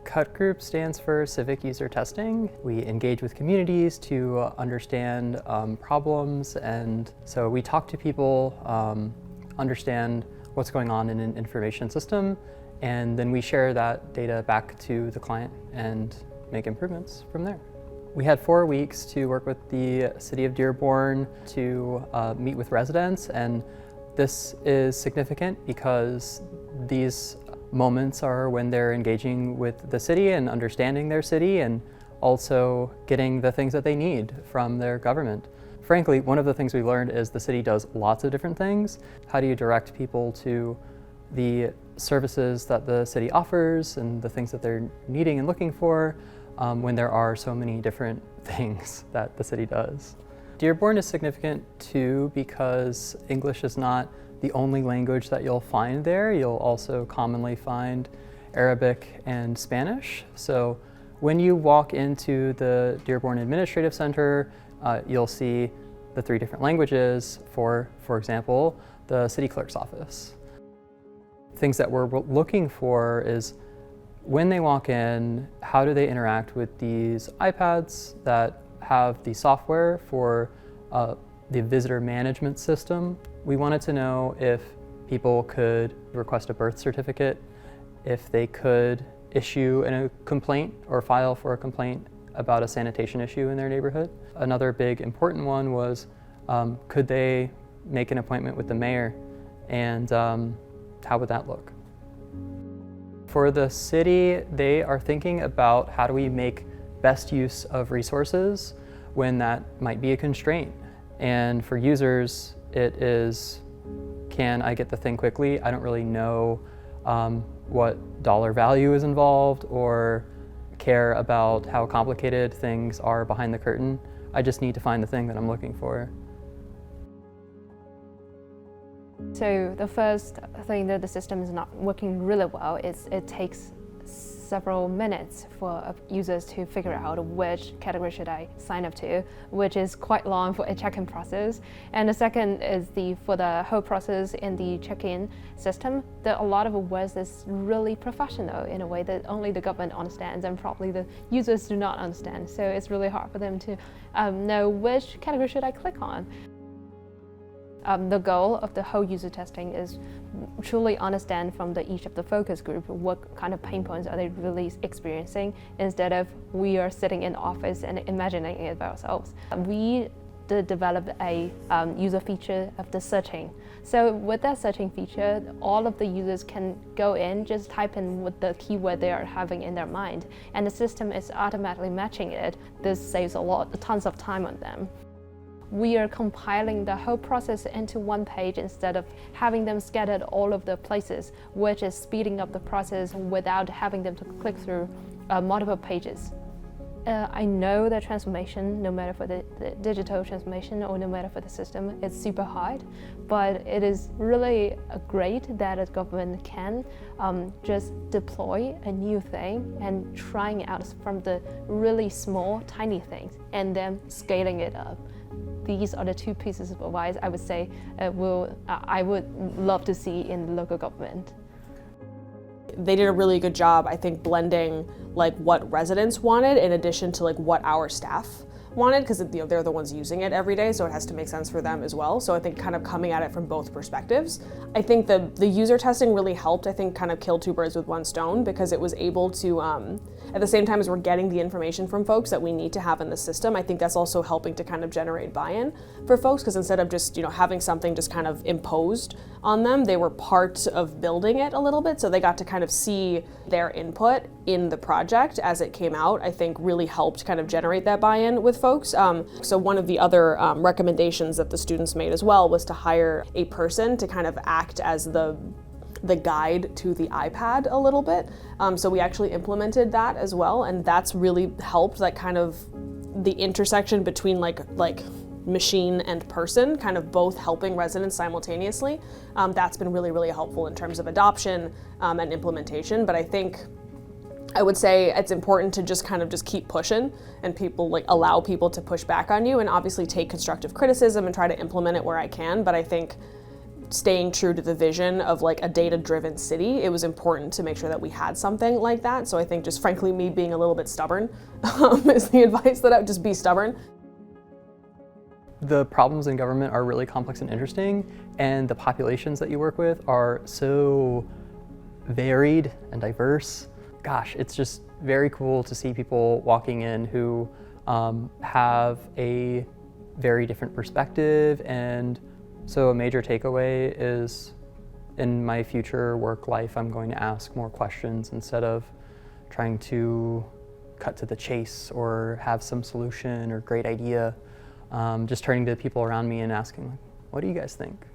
CUT group stands for Civic User Testing. We engage with communities to understand problems, and so we talk to people, understand what's going on in an information system, and then we share that data back to the client and make improvements from there. We had 4 weeks to work with the City of Dearborn to meet with residents, and this is significant because these moments are when they're engaging with the city and understanding their city and also getting the things that they need from their government. Frankly, one of the things we learned is the city does lots of different things. How do you direct people to the services that the city offers and the things that they're needing and looking for when there are so many different things that the city does? Dearborn is significant too because English is not the only language that you'll find there. You'll also commonly find Arabic and Spanish. So when you walk into the Dearborn Administrative Center, you'll see the 3 different languages for example, the city clerk's office. Things that we're looking for is when they walk in, how do they interact with these iPads that have the software for the visitor management system. We wanted to know if people could request a birth certificate, if they could issue a complaint or file for a complaint about a sanitation issue in their neighborhood. Another big important one was could they make an appointment with the mayor, and how would that look? For the city, they are thinking about how do we make best use of resources when that might be a constraint. And for users, it is, can I get the thing quickly? I don't really know what dollar value is involved or care about how complicated things are behind the curtain. I just need to find the thing that I'm looking for. So the first thing that the system is not working really well is it takes several minutes for users to figure out which category should I sign up to, which is quite long for a check-in process. And the second is for the whole process in the check-in system, a lot of words is really professional in a way that only the government understands and probably the users do not understand. So it's really hard for them to know which category should I click on. The goal of the whole user testing is truly understand from each of the focus group what kind of pain points are they really experiencing, instead of we are sitting in the office and imagining it by ourselves. We developed a user feature of the searching. So with that searching feature, all of the users can go in, just type in what the keyword they are having in their mind, and the system is automatically matching it. This saves tons of time on them. We are compiling the whole process into one page instead of having them scattered all over the places, which is speeding up the process without having them to click through multiple pages. I know that transformation, no matter for the digital transformation or no matter for the system, it's super hard, but it is really great that a government can just deploy a new thing and trying out from the really small, tiny things and then scaling it up. These are the 2 pieces of advice I would say I would love to see in the local government. They did a really good job, I think, blending like what residents wanted in addition to like what our staff wanted, because they're the ones using it every day, so it has to make sense for them as well. So I think kind of coming at it from both perspectives. I think the user testing really helped, I think, kind of kill 2 birds with 1 stone, because it was able to, at the same time as we're getting the information from folks that we need to have in the system, I think that's also helping to kind of generate buy-in for folks, because instead of just, having something just kind of imposed on them, they were part of building it a little bit, so they got to kind of see their input in the project as it came out. I think really helped kind of generate that buy-in with folks. So one of the other recommendations that the students made as well was to hire a person to kind of act as the guide to the iPad a little bit. So we actually implemented that as well, and that's really helped, that kind of the intersection between like machine and person, kind of both helping residents simultaneously. That's been really, really helpful in terms of adoption and implementation. But I would say it's important to just keep pushing and allow people to push back on you, and obviously take constructive criticism and try to implement it where I can. But I think staying true to the vision of like a data-driven city, it was important to make sure that we had something like that. So I think just frankly me being a little bit stubborn is the advice that I would just be stubborn. The problems in government are really complex and interesting, and the populations that you work with are so varied and diverse. Gosh, it's just very cool to see people walking in who have a very different perspective. And so a major takeaway is in my future work life, I'm going to ask more questions instead of trying to cut to the chase or have some solution or great idea. Just turning to the people around me and asking, what do you guys think?